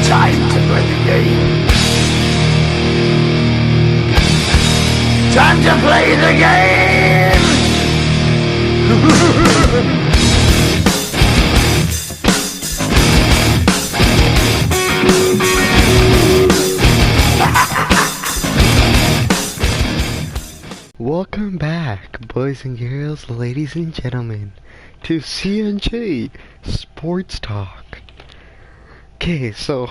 Time to play the game. Time to play the game. Welcome back, boys and girls, ladies and gentlemen, to CNJ Sports Talk. Okay, so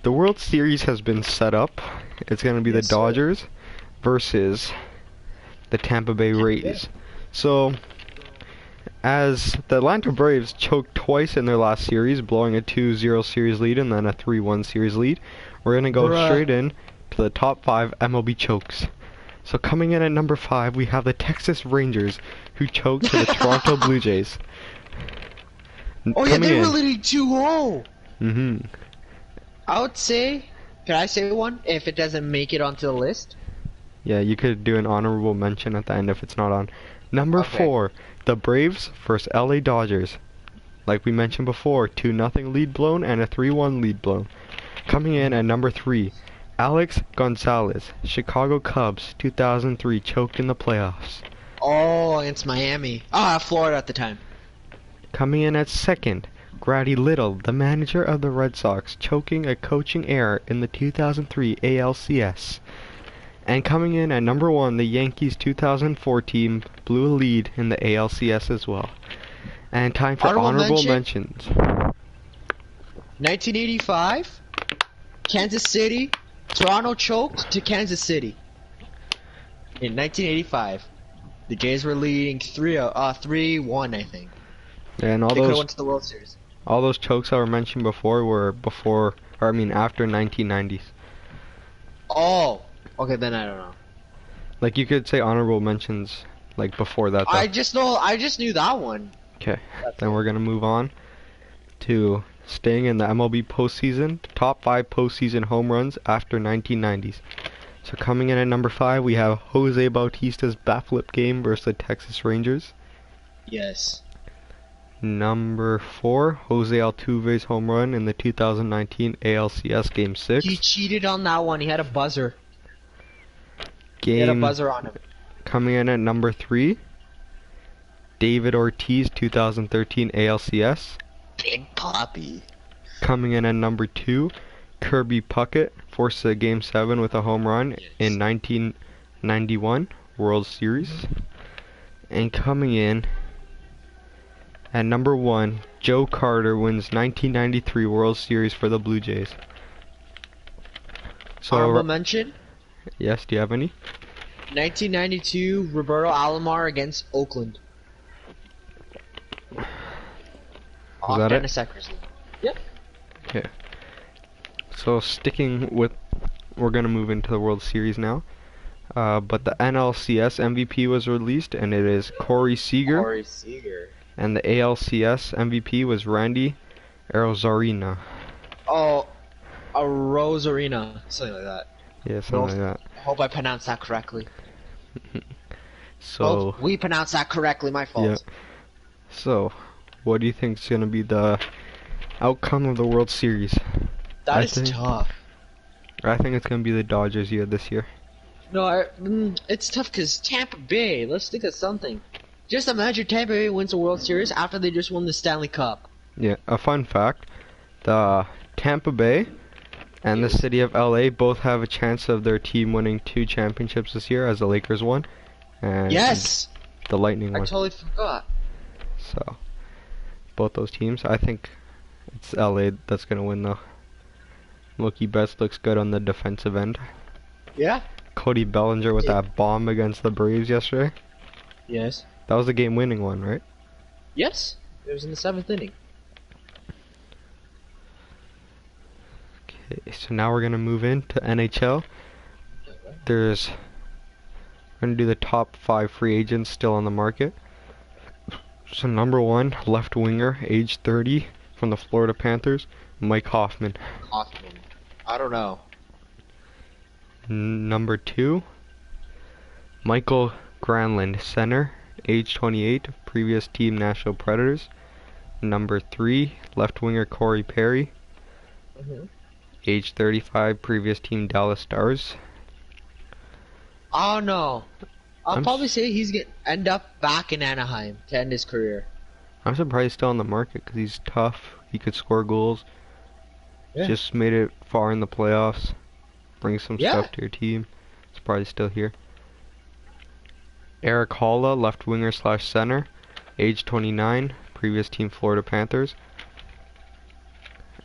the World Series has been set up. It's going to be the Dodgers versus the Tampa Bay Rays. So, as the Atlanta Braves choked twice in their last series, blowing a 2-0 series lead and then a 3-1 series lead, we're going to go straight in to the top 5 MLB chokes. So coming in at number 5, we have the Texas Rangers, who choked to the Toronto Blue Jays. Oh yeah, they were leading 2-0. I would say, can I say one if it doesn't make it onto the list? Yeah, you could do an honorable mention at the end if it's not on. Number 4, the Braves versus LA Dodgers. Like we mentioned before, 2-0 lead blown and a 3-1 lead blown. Coming in at number 3, Alex Gonzalez, Chicago Cubs, 2003, choked in the playoffs. Oh, against Miami. Florida at the time. Coming in at second, Grady Little, the manager of the Red Sox, choking a coaching error in the 2003 ALCS. And coming in at number 1, the Yankees 2004 team blew a lead in the ALCS as well. And time for honorable mentions. 1985, Kansas City. Toronto choked to Kansas City. In 1985, the Jays were leading 3-1, I think. Yeah, and they could have went to the World Series. All those chokes that were mentioned before were after 1990s. Oh, okay, then I don't know. Like you could say honorable mentions like before that. Though. I just knew that one. Okay, then we're gonna move on to staying in the MLB postseason, top 5 postseason home runs after 1990s. So coming in at number 5, we have Jose Bautista's bat flip game versus the Texas Rangers. Yes. Number 4, Jose Altuve's home run in the 2019 ALCS Game 6. He cheated on that one. He had a buzzer. He had a buzzer on him. Coming in at number 3, David Ortiz 2013 ALCS. Big Poppy. Coming in at number 2, Kirby Puckett forced a Game 7 with a home run in 1991 World Series. And coming in at number 1, Joe Carter wins 1993 World Series for the Blue Jays. So, honorable mention? Yes, do you have any? 1992 Roberto Alomar against Oakland. Is that it? Yep. Okay. So sticking with, we're gonna move into the World Series now. But the NLCS MVP was released, and it is Corey Seager. And the ALCS MVP was Randy Arozarena. Oh, a Rosarina, something like that. Yeah, something like that. I hope I pronounced that correctly. So we pronounced that correctly. My fault. Yeah. So, what do you think is gonna be the outcome of the World Series? That is tough. I think it's gonna be the Dodgers this year. No, it's tough because Tampa Bay. Let's think of something. Just imagine Tampa Bay wins the World Series after they just won the Stanley Cup. Yeah, a fun fact: the Tampa Bay and the city of LA both have a chance of their team winning 2 championships this year, as the Lakers won, and the Lightning won. I totally forgot. So, both those teams. I think it's LA that's gonna win though. Mookie Betts looks good on the defensive end. Yeah. Cody Bellinger with that bomb against the Braves yesterday. Yes. That was the game-winning one, right? Yes. It was in the 7th inning. Okay, so now we're gonna move into NHL. We're gonna do the top 5 free agents still on the market. So number 1, left winger, age 30, from the Florida Panthers, Mike Hoffman. I don't know. Number 2, Michael Granlund, center, age 28, previous team Nashville Predators. Number 3, left winger Corey Perry. Mhm. Age 35, previous team Dallas Stars. Oh no. I'll I'm probably s- say he's gonna end up back in Anaheim to end his career. I'm surprised he's still on the market because he's tough. He could score goals. Yeah. Just made it far in the playoffs. Bring some Yeah. stuff to your team. He's probably still here. Eric Holla, left winger slash center. Age 29, previous team Florida Panthers.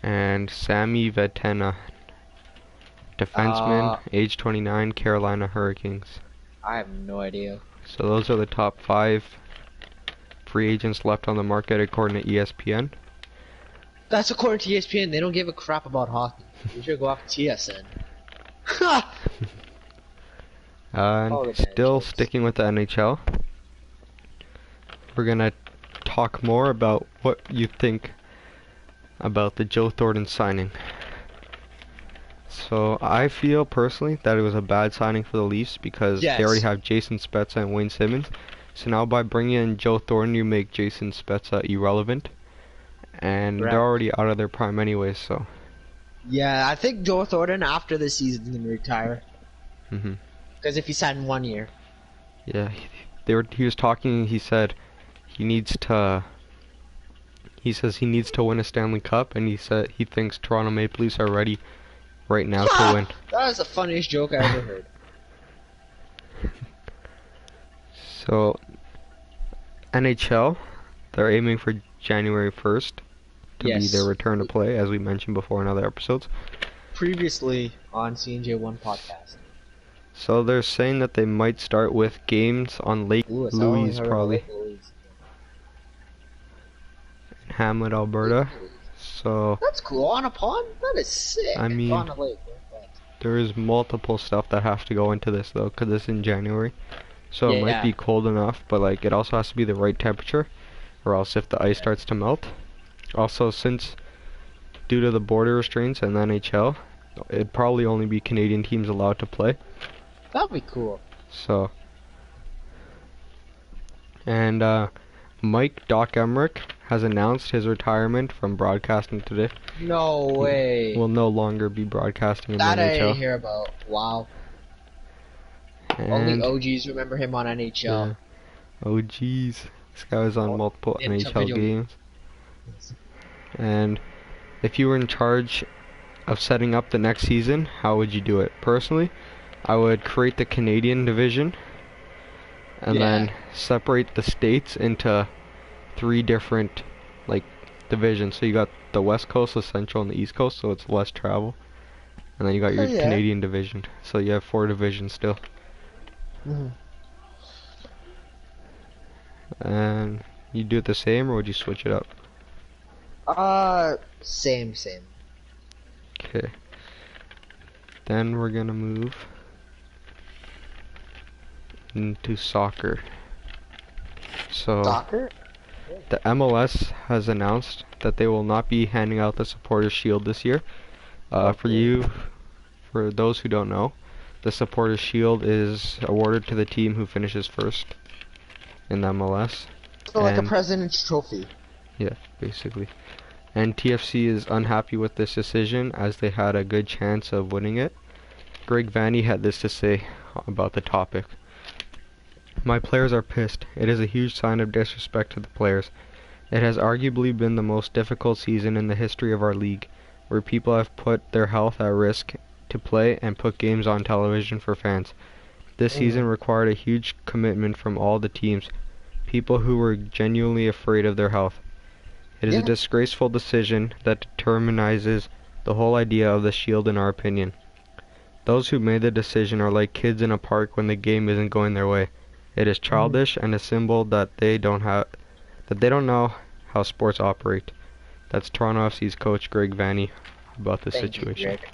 And Sammy Vetena, defenseman, age 29, Carolina Hurricanes. I have no idea. So those are the top 5 free agents left on the market according to ESPN. That's according to ESPN. They don't give a crap about hockey. You should go off TSN. Ha! And All the still jokes. sticking with the NHL, we're gonna talk more about what you think about the Joe Thornton signing. So I feel personally that it was a bad signing for the Leafs because Yes. they already have Jason Spezza and Wayne Simmons. So now by bringing in Joe Thornton, you make Jason Spezza irrelevant, and Correct. they're already out of their prime anyway. So. Yeah, I think Joe Thornton after the season is gonna retire. Mhm. Because if he signed 1 year. Yeah, he was talking. He said he needs to. He says he needs to win a Stanley Cup, and he said he thinks Toronto Maple Leafs are ready right now to win. That is the funniest joke I ever heard. So NHL, they're aiming for January 1st to be Yes. their return to play, as we mentioned before in other episodes. Previously on CNJ1 podcast. So they're saying that they might start with games on Lake Louis, I only Louise, heard of probably, Lake Louise. in Hamlet, Alberta. Lake Louise. So That's cool. On a pond? That is sick. I mean- On a lake. there is multiple stuff that have to go into this though, because it's in January. So it Yeah, might yeah. be cold enough, but like it also has to be the right temperature, or else if the ice starts to melt. Also, since due to the border restraints and the NHL, it'd probably only be Canadian teams allowed to play. That'd be cool. So, and Mike Doc Emmerich has announced his retirement from broadcasting today. No way. Will no longer be broadcasting in That the I NHL. didn't hear about. Wow. And Only OGs remember him on NHL. yeah. Oh jeez, this guy was on multiple in NHL video games. And if you were in charge of setting up the next season, how would you do it? Personally, I would create the Canadian division and then separate the states into 3 different like divisions. So you got the West Coast, the Central, and the East Coast, so it's less travel. And then you got your yeah. Canadian division. So you have 4 divisions still. Mhm. And you do it the same, or would you switch it up? Same. Okay. Then we're gonna move into soccer. So Soccer? the MLS has announced that they will not be handing out the Supporters Shield this year. For those who don't know, the Supporters Shield is awarded to the team who finishes first in the MLS. So like a And- President's Trophy. Yeah, basically. And TFC is unhappy with this decision as they had a good chance of winning it. Greg Vanney had this to say about the topic. My players are pissed. It is a huge sign of disrespect to the players. It has arguably been the most difficult season in the history of our league, where people have put their health at risk to play and put games on television for fans. This season required a huge commitment from all the teams, people who were genuinely afraid of their health. It is a Yeah. disgraceful decision that determinizes the whole idea of the Shield in our opinion. Those who made the decision are like kids in a park when the game isn't going their way. It is childish and a symbol that they don't know how sports operate. That's Toronto FC's coach Greg Vanney about the Thank you, situation. Greg.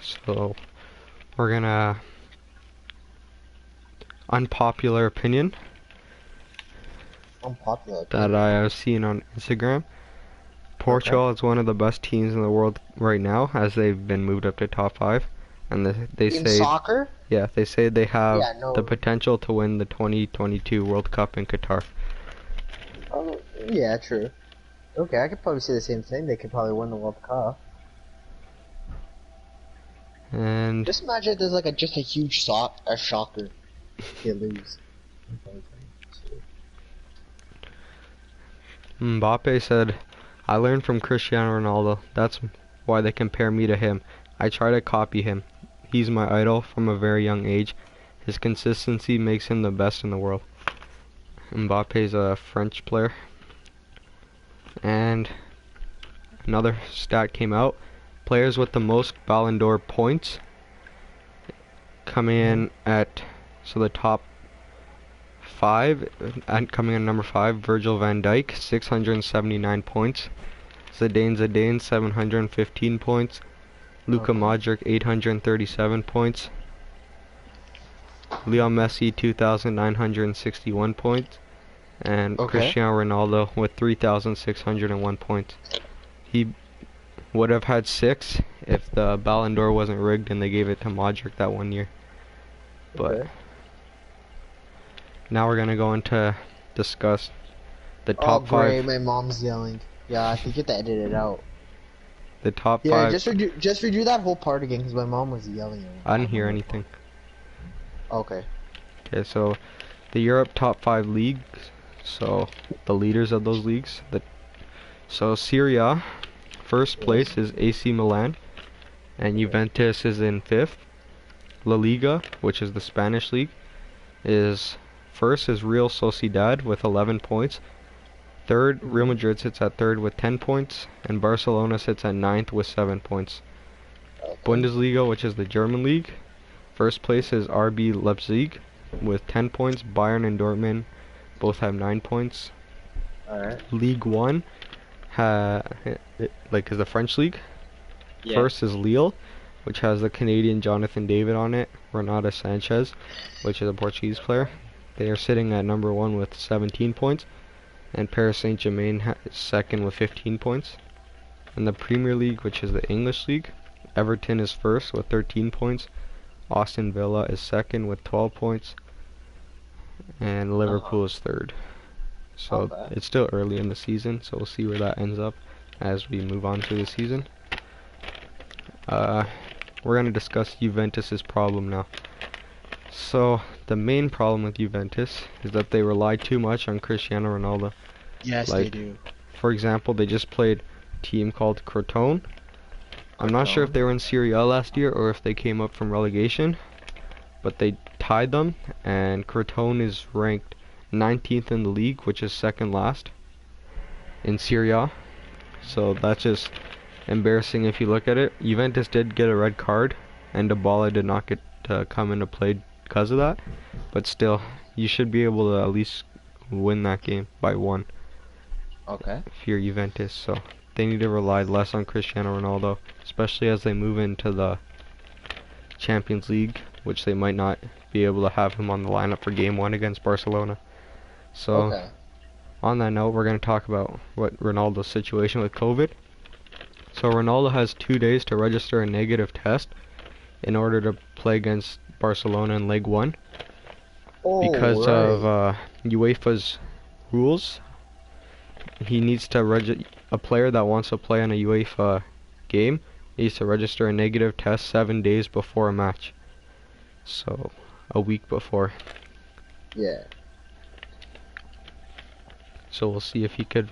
So we're gonna unpopular opinion Unpopular. that I have seen on Instagram. Portugal is one of the best teams in the world right now, as they've been moved up to top 5, and they In say soccer? they say they have Yeah, no. the potential to win the 2022 World Cup in Qatar. Yeah, true. Okay, I could probably say the same thing. They could probably win the World Cup. And Just imagine if there's like just a huge shocker. They lose. Mbappe said, I learned from Cristiano Ronaldo. That's why they compare me to him. I try to copy him. He's my idol from a very young age. His consistency makes him the best in the world. Mbappe's a French player. And another stat came out. Players with the most Ballon d'Or points coming in at, so the top 5, and coming in number 5, Virgil van Dijk, 679 points. Zidane, 715 points. Luka Modric, 837 points. Leo Messi, 2,961 points. And Cristiano Ronaldo with 3,601 points. He would have had 6 if the Ballon d'Or wasn't rigged and they gave it to Modric that one year. But now we're gonna go into discuss the top 5. My mom's yelling. Yeah, I think you have to edit it out. The top 5. Yeah, just redo that whole part again because my mom was yelling at me. I didn't hear anything. Okay. Okay, so the Europe top 5 leagues. So the leaders of those leagues. So Serie A, first place is AC Milan, and Juventus is in 5th. La Liga, which is the Spanish league, is first is Real Sociedad with 11 points. Third, Real Madrid sits at 3rd with 10 points, and Barcelona sits at 9th with 7 points. Bundesliga, which is the German league, first place is RB Leipzig with 10 points. Bayern and Dortmund both have 9 points. Alright. League 1 is the French league. Yeah. First is Lille, which has the Canadian Jonathan David on it. Renata Sanchez, which is a Portuguese player. They are sitting at number 1 with 17 points. And Paris Saint-Germain is 2nd with 15 points. In the Premier League, which is the English league, Everton is 1st with 13 points. Aston Villa is 2nd with 12 points. And Liverpool is 3rd. So it's still early in the season, so we'll see where that ends up as we move on through the season. We're going to discuss Juventus's problem now. So the main problem with Juventus is that they rely too much on Cristiano Ronaldo. Yes, they do. For example, they just played a team called Crotone. I'm not sure if they were in Serie A last year or if they came up from relegation, but they tied them, and Crotone is ranked 19th in the league, which is 2nd last in Serie A. So that's just embarrassing if you look at it. Juventus did get a red card, and Dybala did not get to come into play because of that, but still, you should be able to at least win that game by 1. Okay. If you're Juventus, so they need to rely less on Cristiano Ronaldo, especially as they move into the Champions League, which they might not be able to have him on the lineup for game 1 against Barcelona. So, on that note, we're going to talk about what Ronaldo's situation with COVID. So Ronaldo has 2 days to register a negative test in order to play against Barcelona in Leg 1. Because of UEFA's rules, he needs to a player that wants to play on a UEFA game needs to register a negative test 7 days before a match. So, a week before. Yeah. So we'll see if he could.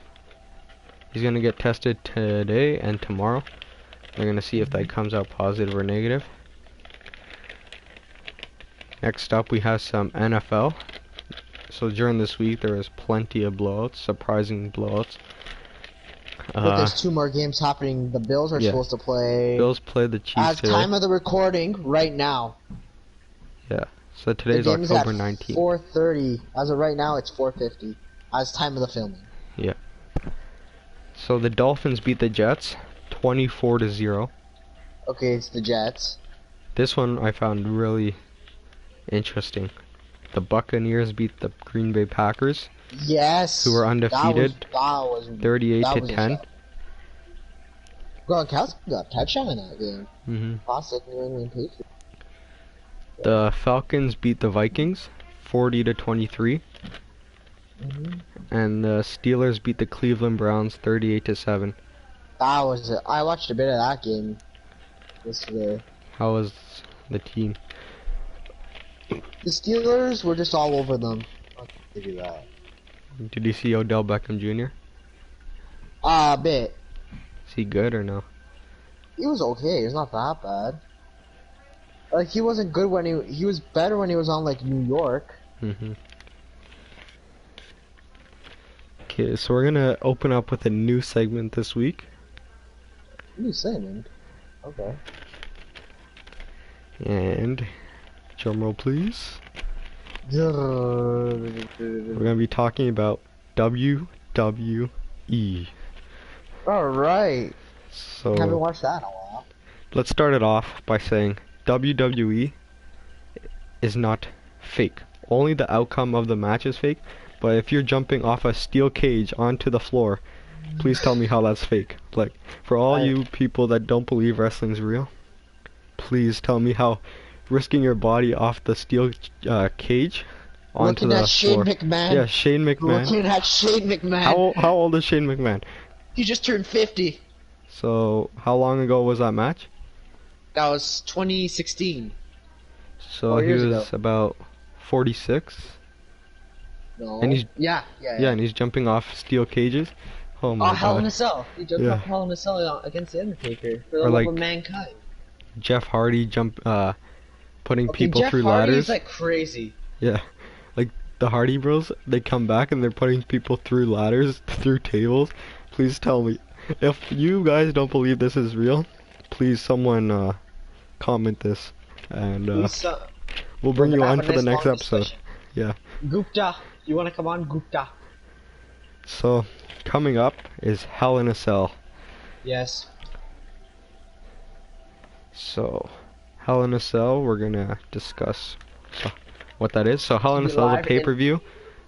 He's gonna get tested today and tomorrow. They're gonna see if that comes out positive or negative. Next up, we have some NFL. So during this week, there was plenty of blowouts, surprising blowouts. But there's 2 more games happening. The Bills are supposed to play. Bills play the Chiefs as today. time of the recording, right now. Yeah. So today's October 19th. 4:30. As of right now, it's 4:50. As time of the filming. Yeah. So the Dolphins beat the Jets 24-0. Okay, it's the Jets. This one I found really interesting. The Buccaneers beat the Green Bay Packers. Yes. Who were undefeated. That was 38-10. Gronkowski got a touchdown in that game. Mm-hmm. Classic New England Patriots. The Falcons beat the Vikings 40-23. And the Steelers beat the Cleveland Browns 38-7. That was it. I watched a bit of that game yesterday. How was the team? The Steelers were just all over them. I'll give you that. Did you see Odell Beckham Jr.? A bit. Is he good or no? He was okay. He was not that bad. Like, he wasn't good when he was better when he was on, like, New York. Okay, so we're gonna open up with a new segment this week. New segment? Okay. And drum roll, please. Alright. We're gonna be talking about WWE. So Haven't watched that in a while. let's start it off by saying WWE is not fake. Only the outcome of the match is fake. But if you're jumping off a steel cage onto the floor, please tell me how that's fake. Like, for all you people that don't believe wrestling's real, please tell me how risking your body off the steel cage onto the floor. McMahon. Yeah, Shane McMahon. Looking at Shane McMahon. How old is Shane McMahon? He just turned 50. So, how long ago was that match? That was 2016. So, 4 he years was ago. about 46. No. And he's yeah, and he's jumping off steel cages. Oh my Oh, Hell in god. a Cell. He jumped Yeah. off Hell in a Cell against the Undertaker for the Or love like- of mankind. Jeff Hardy putting Okay, people Jeff through Hardy ladders. is like crazy. Yeah, like the Hardy Bros, they come back and they're putting people through ladders, through tables. Please tell me, if you guys don't believe this is real, please someone comment this, and we'll bring you on for the next episode. Yeah. Gupta, you wanna come on, Gupta? So, coming up is Hell in a Cell. Yes. So, Hell in a Cell, we're gonna discuss what that is. So, Hell in a Cell is a Live pay-per-view,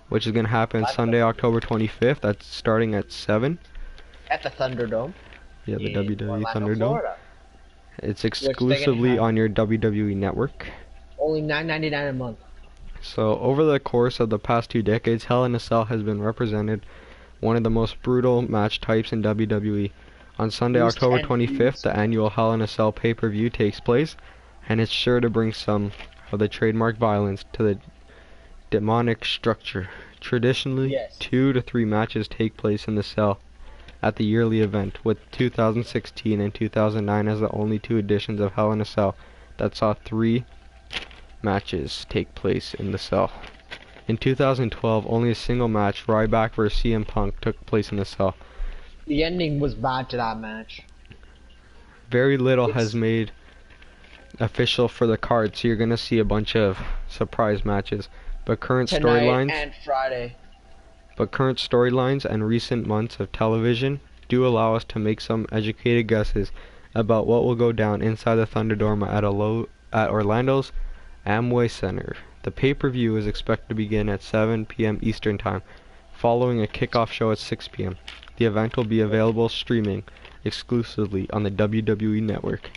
which is gonna happen Live Sunday, October 25th. That's starting at 7. At the Thunderdome. Yeah, the in WWE Orlando, Thunderdome. Florida. It's exclusively have- on your WWE network. Only $9.99 a month. So, over the course of the past 2 decades, Hell in a Cell has been represented one of the most brutal match types in WWE. On Sunday, Who's October 10 25th, the annual Hell in a Cell pay-per-view takes place, and it's sure to bring some of the trademark violence to the demonic structure. Traditionally, Yes. 2 to 3 matches take place in the cell at the yearly event, with 2016 and 2009 as the only 2 editions of Hell in a Cell that saw 3 matches take place in the cell. In 2012, only a single match, Ryback vs. CM Punk, took place in the cell. The ending was bad to that match. Very little has made official for the card, so you're gonna see a bunch of surprise matches. But current Tonight storylines, and Friday. and recent months of television do allow us to make some educated guesses about what will go down inside the Thunderdome at Orlando's Amway Center. The pay-per-view is expected to begin at 7 p.m. Eastern Time, following a kickoff show at 6 p.m. The event will be available streaming exclusively on the WWE Network.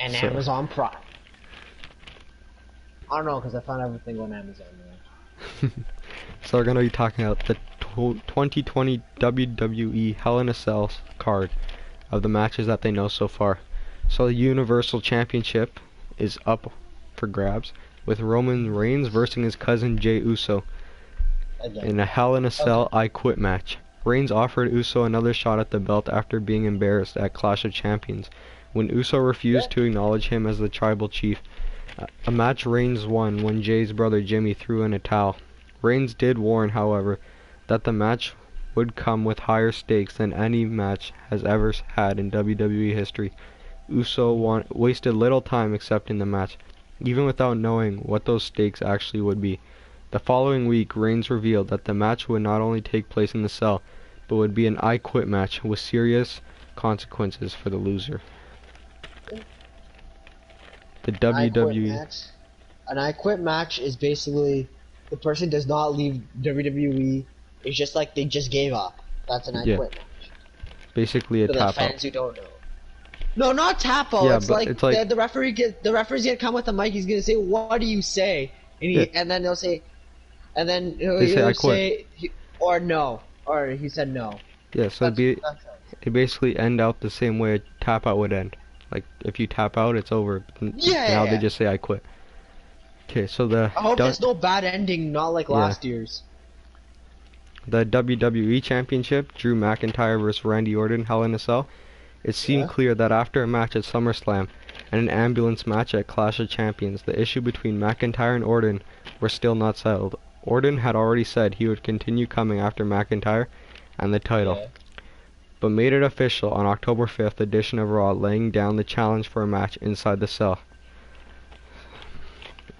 And So- Amazon Prime. I don't know, because I found everything on Amazon. Man. So we're going to be talking about the 2020 WWE Hell in a Cell card of the matches that they know so far. So the Universal Championship is up for grabs, with Roman Reigns versus his cousin Jey Uso Again. in a Hell in a Cell I Quit match. Reigns offered Uso another shot at the belt after being embarrassed at Clash of Champions, when Uso refused to acknowledge him as the tribal chief. A match Reigns won when Jay's brother Jimmy threw in a towel. Reigns did warn, however, that the match would come with higher stakes than any match has ever had in WWE history. Uso wasted little time accepting the match, even without knowing what those stakes actually would be. The following week, Reigns revealed that the match would not only take place in the cell, but would be an I Quit match with serious consequences for the loser. The WWE. An I Quit match is basically the person does not leave WWE. It's just like they just gave up. That's an I Yeah. Quit match. Basically a For the tap out. fans who don't know. No, not tap out. Yeah, it's but like, it's like- the referee's gonna come with the mic. He's gonna say, "What do you say?" And Yeah. and then they'll say, and then he'll They say, "I he'll quit." say, Or no. Or he said no. Yeah, so That's it basically end out the same way a tap out would end. Like if you tap out, it's over. Now they yeah. just say I quit. Okay, so the I hope there's no bad ending, not like last year's. the WWE Championship, Drew McIntyre versus Randy Orton, Hell in a Cell. It seemed clear that after a match at SummerSlam and an ambulance match at Clash of Champions, the issue between McIntyre and Orton were still not settled. Orton had already said he would continue coming after McIntyre and the title, but made it official on October 5th edition of Raw, laying down the challenge for a match inside the cell.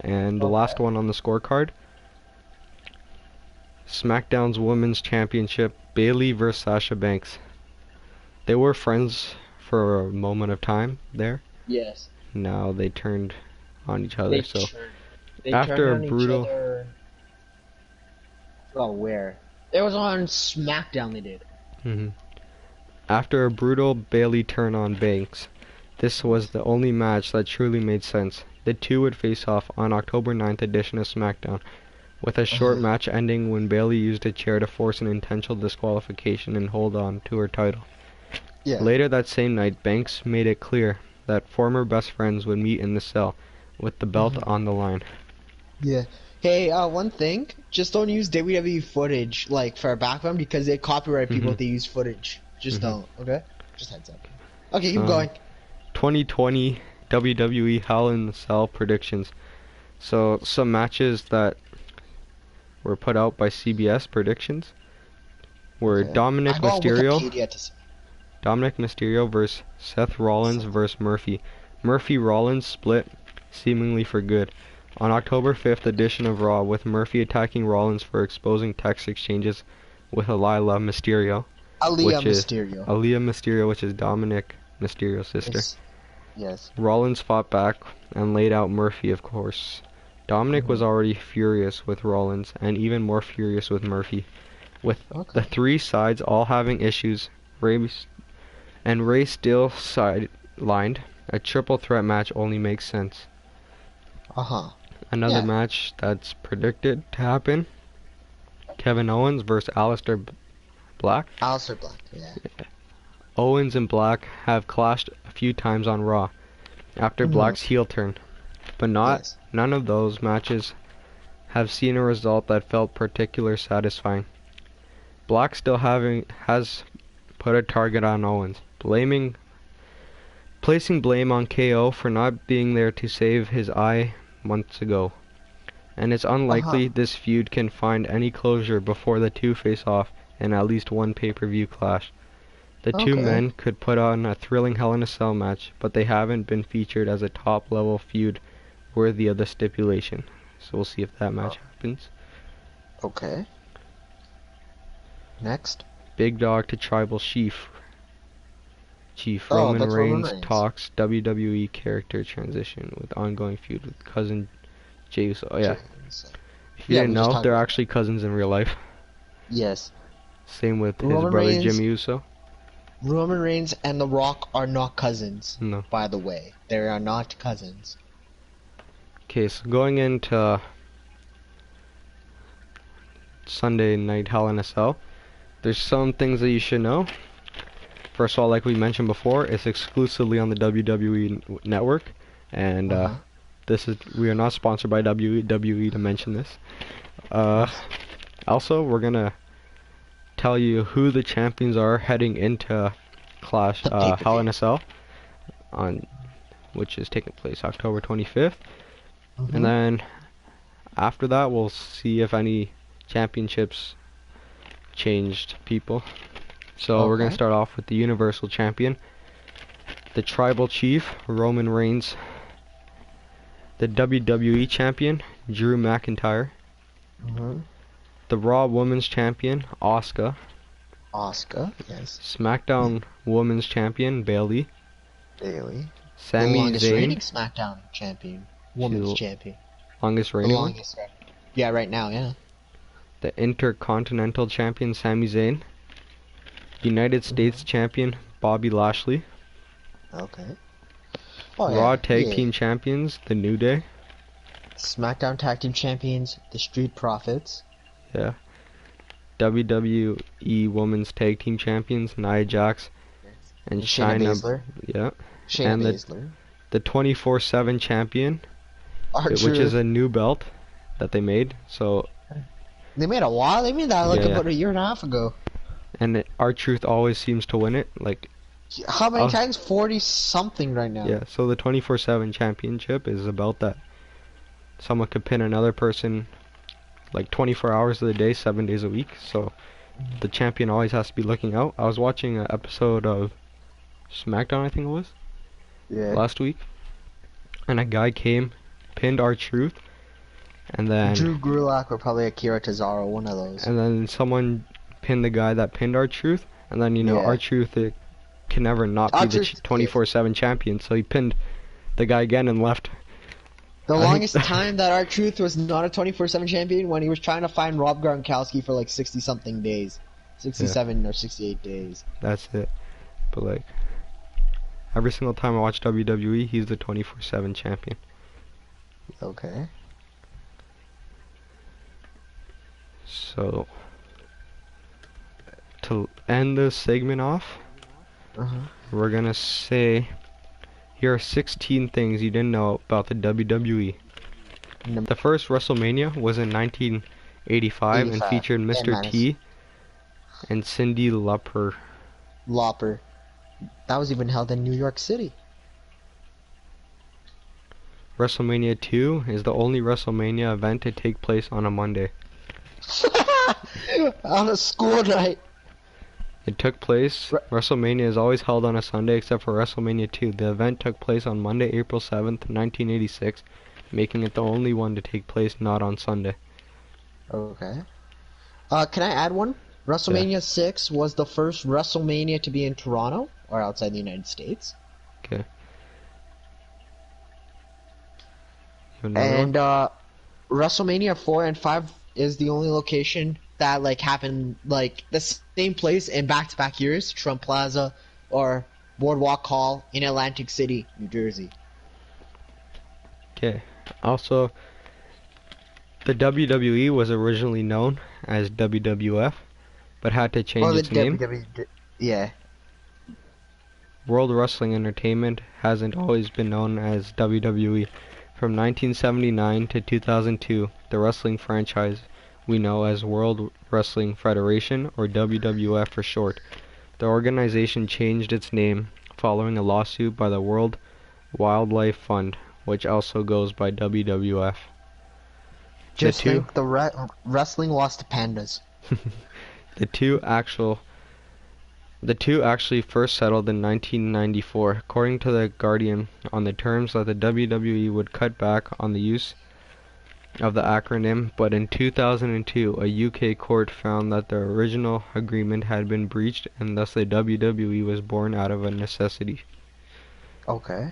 And the last one on the scorecard, SmackDown's Women's Championship, Bayley versus Sasha Banks. They were friends for a moment of time there. Yes. Now they turned on each other. They after turned a on brutal... each other... Oh, where? It was on SmackDown they did. After a brutal Bayley turn on Banks, this was the only match that truly made sense. The two would face off on October 9th edition of SmackDown, with a short match ending when Bayley used a chair to force an intentional disqualification and hold on to her title. Later that same night, Banks made it clear that former best friends would meet in the cell, with the belt on the line. Yeah. Hey, one thing, just don't use WWE footage, like, for a background, because they copyright people if they use footage. Just don't, okay? Just heads up. Okay, keep going. 2020 WWE Hell in the Cell predictions. So, some matches that were put out by CBS predictions were Dominic Mysterio versus Seth Rollins versus Murphy. Murphy Rollins split seemingly for good on October 5th edition of Raw, with Murphy attacking Rollins for exposing text exchanges with Aaliyah Mysterio, which is Dominic Mysterio's sister. Yes. Rollins fought back and laid out Murphy, of course. Dominic was already furious with Rollins and even more furious with Murphy. With the three sides all having issues, Ray still sidelined, a triple threat match only makes sense. Another match that's predicted to happen, Kevin Owens versus Aleister Black. Owens and Black have clashed a few times on Raw after Black's heel turn, but none of those matches have seen a result that felt particularly satisfying. Black still has put a target on Owens, placing blame on KO for not being there to save his eye months ago. And it's unlikely this feud can find any closure before the two face off in at least one pay-per-view clash. The two men could put on a thrilling Hell in a Cell match, but they haven't been featured as a top-level feud worthy of the stipulation. So we'll see if that match happens. Next. Big Dog to Tribal Chief. Roman Reigns talks WWE character transition with ongoing feud with cousin Jey Uso. If you didn't know, they're actually cousins in real life. Yes. Same with his brother Jimmy Uso. Roman Reigns and The Rock are not cousins. No. By the way, they are not cousins. Okay, so going into Sunday Night Hell in a Cell, there's some things that you should know. First of all, like we mentioned before, it's exclusively on the WWE network, and we are not sponsored by WWE to mention this. Also, we're gonna tell you who the champions are heading into Clash Hell in a Cell, which is taking place October 25th, and then after that we'll see if any championships changed people. So we're gonna start off with the Universal Champion, the Tribal Chief Roman Reigns, the WWE Champion Drew McIntyre, the Raw Women's Champion Asuka, SmackDown Women's Champion Bayley, Sami Zayn, SmackDown Champion, Women's Champion, longest reigning, yeah, right now, yeah. The Intercontinental Champion Sami Zayn, United States Champion Bobby Lashley, Raw Tag Team Champions The New Day, SmackDown Tag Team Champions The Street Profits, WWE Women's Tag Team Champions Nia Jax and Shayna Baszler. Yeah. Shayna And Baszler. the 24/7 champion, which R-Truth. is a new belt that they made. So They made a while. They made that like Yeah, about a year and a half ago. and R-Truth always seems to win it. Like How many Oh. times? 40 something right now. yeah, so the 24/7 championship is a belt that someone could pin another person like 24 hours of the day, 7 days a week. So the champion always has to be looking out. I was watching an episode of SmackDown, I think it was, Yeah. last week, and a guy came, pinned R-Truth, and then Drew Gulak or probably Akira Tozawa, one of those. and then someone pinned the guy that pinned R-Truth, and then Yeah. R-Truth can never not be the R-Truth, 24/7 champion, so he pinned the guy again and left. The I- longest time that R-Truth was not a 24/7 champion when he was trying to find Rob Gronkowski for like 60 something days. 67 or 68 days. That's it. But like every single time I watch WWE, he's the 24/7 champion. Okay. So to end this segment off, Uh-huh. we're gonna say here are 16 things you didn't know about the WWE. Num- The first WrestleMania was in 1985 and 85. featured Yeah, Mr. nice. T and Cyndi Lauper. Lauper. That was even held in New York City. WrestleMania 2 is the only WrestleMania event to take place on a Monday. On a school night. It took place, WrestleMania is always held on a Sunday except for WrestleMania 2. The event took place on Monday, April 7th, 1986, making it the only one to take place not on Sunday. Okay. Can I add one? WrestleMania 6 was the first WrestleMania to be in Toronto or outside the United States. Okay. You have another And one? WrestleMania 4 and 5 is the only location that like happened like the same place in back-to-back years, Trump Plaza or Boardwalk Hall in Atlantic City, New Jersey. Okay. Also, the WWE was originally known as WWF, but had to change Or the its name. WWE. Yeah. World Wrestling Entertainment hasn't always been known as WWE. From 1979 to 2002, the wrestling franchise we know as World Wrestling Federation, or WWF for short. The organization changed its name following a lawsuit by the World Wildlife Fund, which also goes by WWF. Just two- think the wrestling lost to pandas. The two actually first settled in 1994, according to The Guardian, on the terms that the WWE would cut back on the use of the acronym, but in 2002, a UK court found that the original agreement had been breached, and thus the WWE was born out of a necessity. Okay.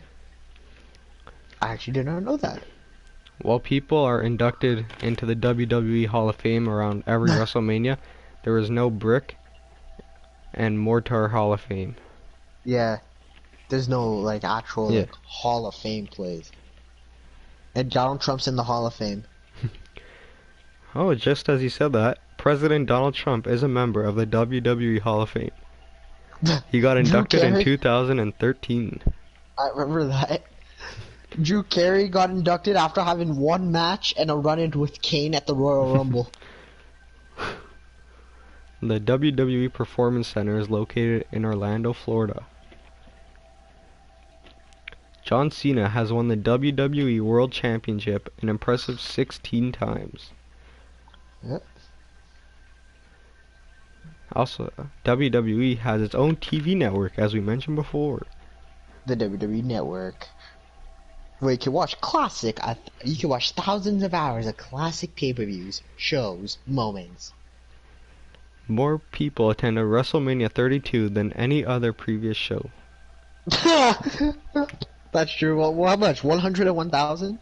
I actually did not know that. While people are inducted into the WWE Hall of Fame around every WrestleMania, there is no brick and mortar Hall of Fame. Yeah. There's no like actual Yeah. like, Hall of Fame plays. And Donald Trump's in the Hall of Fame. Oh, just as you said that, President Donald Trump is a member of the WWE Hall of Fame. He got Drew inducted in Carey? 2013. I remember that. Drew Carey got inducted after having one match and a run-in with Kane at the Royal Rumble. The WWE Performance Center is located in Orlando, Florida. John Cena has won the WWE World Championship an impressive 16 times. Yep. Also, WWE has its own TV network, as we mentioned before. The WWE Network. Where you can watch you can watch thousands of hours of classic pay-per-views, shows, moments. More people attended WrestleMania 32 than any other previous show. That's true. Well, how much? 101,000?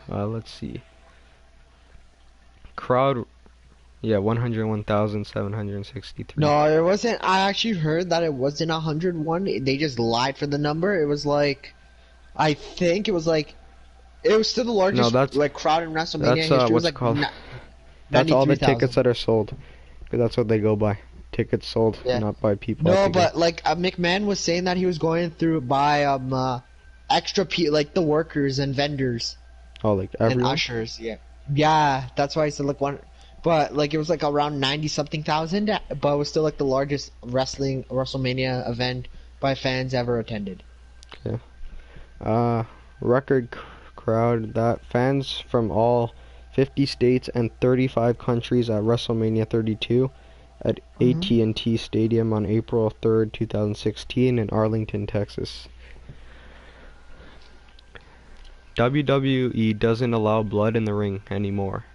Let's see. Crowd, 101,763. No, it wasn't. I actually heard that it wasn't 101. They just lied for the number. It was like, I think it was like, it was still the largest No, that's- like crowd in WrestleMania that's, history. It was what's like it called? That's all the 93,000. tickets that are sold. That's what they go by. Tickets sold, Yeah. not by people. No, at the game. but like McMahon was saying that he was going through by extra like the workers and vendors Oh, like and everyone. ushers. Yeah, yeah. That's why I said like one, but like it was like around 90 something thousand, but it was still like the largest WrestleMania event by fans ever attended. Record crowd that fans from all 50 states and 35 countries at WrestleMania 32 at AT&T Stadium on April 3rd, 2016 in Arlington, Texas. WWE doesn't allow blood in the ring anymore.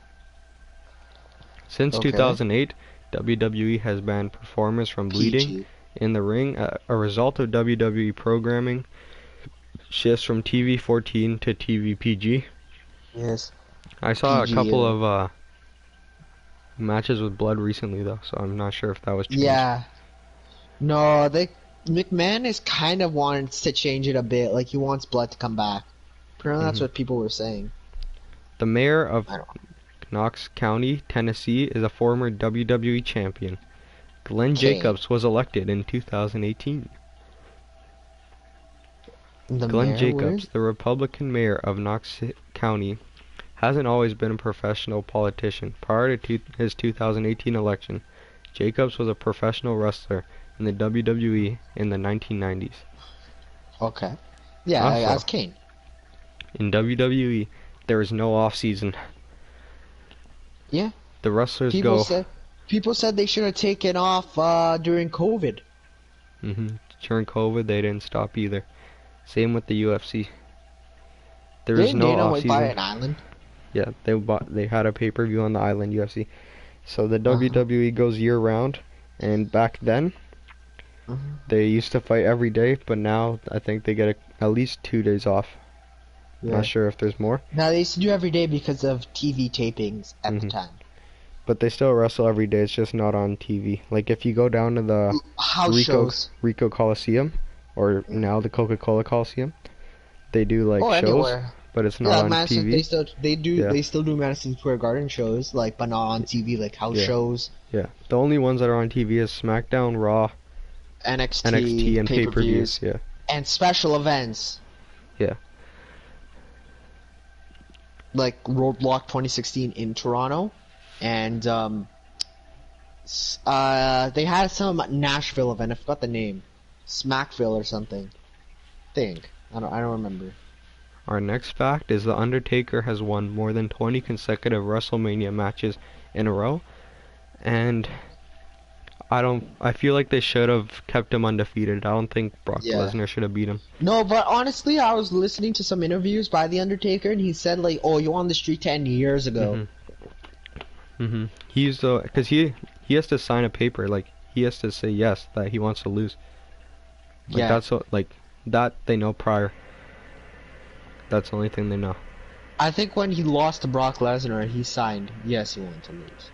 Since Okay. 2008, WWE has banned performers from bleeding PG. in the ring, a result of WWE programming shifts from TV 14 to TV PG. Yes. I saw PG, a couple yeah. of matches with blood recently though, so I'm not sure if that was changed. Yeah. No, McMahon is kind of wants to change it a bit. Like he wants blood to come back. Apparently, that's what people were saying. The mayor of I don't know. Knox County, Tennessee, is a former WWE champion. Glenn Okay. Jacobs was elected in 2018. The Glenn mayor Jacobs, was? the Republican mayor of Knox County, hasn't always been a professional politician. Prior to his 2018 election, Jacobs was a professional wrestler in the WWE in the 1990s. Okay. Yeah, Also, as Kane. in WWE, there is no off-season. Yeah. The wrestlers People go... said they should have taken off during COVID. During COVID, they didn't stop either. Same with the UFC. There is Didn't no Dana went by off-season. an island? Yeah, they had a pay-per-view on the island UFC. So the WWE goes year-round, and back then, they used to fight every day, but now I think they get at least 2 days off. Yeah. Not sure if there's more. Now they used to do every day because of TV tapings at the time. But they still wrestle every day, it's just not on TV. Like if you go down to the House shows. Rico Coliseum, or now the Coca-Cola Coliseum, they do like shows, anywhere. but it's not on TV. They still do Madison Square Garden shows, like, but not on TV, like house shows. Yeah, the only ones that are on TV is SmackDown, Raw, NXT and pay-per-views. Yeah. And special events. Yeah. Like Roadblock 2016 in Toronto, and they had some Nashville event. I forgot the name, Smackville or something. I don't remember. Our next fact is The Undertaker has won more than 20 consecutive WrestleMania matches in a row, and I feel like they should have kept him undefeated. I don't think Brock Lesnar should have beat him. No, but honestly, I was listening to some interviews by The Undertaker, and he said, like, oh, you won the streak 10 years ago. He's because he has to sign a paper, like, he has to say yes, that he wants to lose. Like, that's what, like, that they know prior. That's the only thing they know. I think when he lost to Brock Lesnar, he signed, yes, he wanted to lose.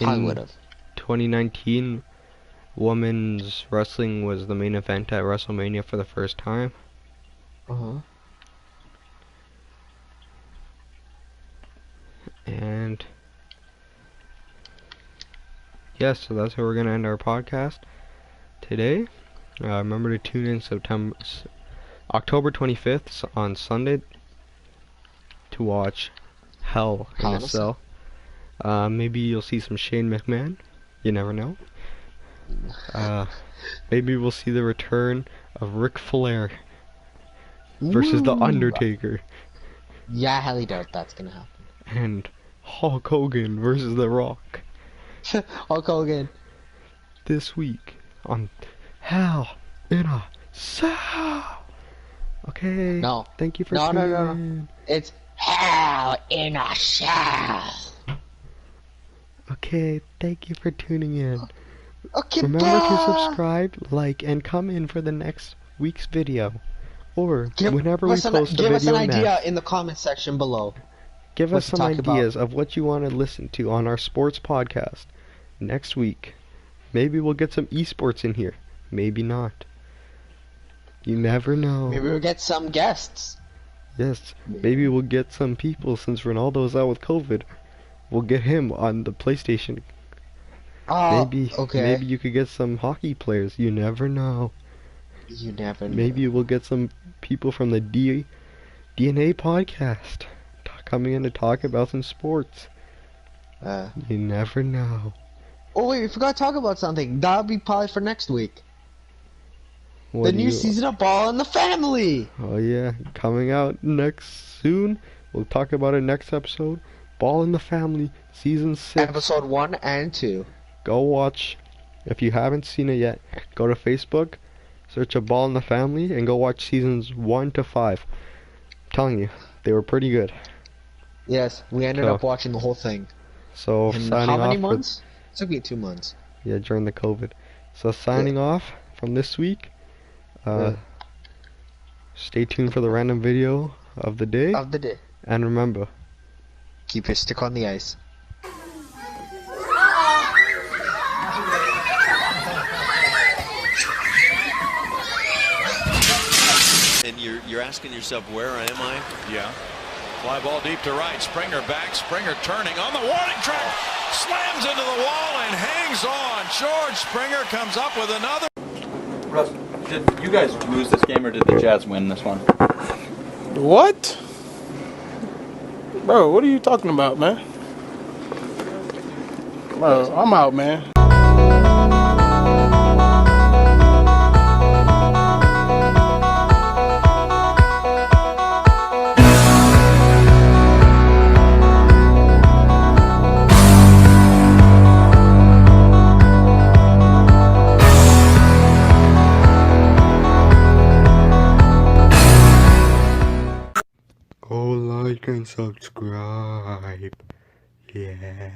I would have. 2019, women's wrestling was the main event at WrestleMania for the first time. And yes, so that's how we're gonna end our podcast today. Remember to tune in October 25th on Sunday to watch Hell in a Cell. Maybe you'll see some Shane McMahon. You never know. Maybe we'll see the return of Ric Flair versus The Undertaker. Yeah, I highly doubt that's gonna happen. And Hulk Hogan versus The Rock. Hulk Hogan. This week on Hell in a Cell. Okay. No. Thank you for tuning in. No. It's Hell in a Cell. Okay, thank you for tuning in. Okay, Remember to subscribe, like, and come in for the next week's video. Or whenever we post a video next. Give us an idea in the comment section below. Give us some ideas of what you want to listen to on our sports podcast next week. Maybe we'll get some esports in here. Maybe not. You never know. Maybe we'll get some guests. Yes, maybe we'll get some people since Ronaldo's out with COVID. we'll get him on the PlayStation. Oh, Maybe okay. you could get some hockey players. You never know. You never know. Maybe we'll get some people from the DNA podcast coming in to talk about some sports. You never know. Oh wait, we forgot to talk about something. That'll be probably for next week. What The do new you? season of Ball in the Family. Oh yeah, coming out next soon. We'll talk about it next episode. Ball in the Family, season 6. Episode 1 and 2. Go watch. If you haven't seen it yet, go to Facebook, search a Ball in the Family, and go watch seasons 1 to 5. I'm telling you, they were pretty good. Yes, we ended up watching the whole thing. So In signing how many off months? It took me 2 months. Yeah, during the COVID. So signing off from this week. Stay tuned for the random video of the day. And remember, keep your stick on the ice. And you're asking yourself, where am I? Yeah. Fly ball deep to right. Springer back. Springer turning on the warning track. Slams into the wall and hangs on. George Springer comes up with another. Russ, did you guys lose this game or did the Jazz win this one? What? Bro, what are you talking about, man? Bro, I'm out, man. go like and subscribe. Yeah.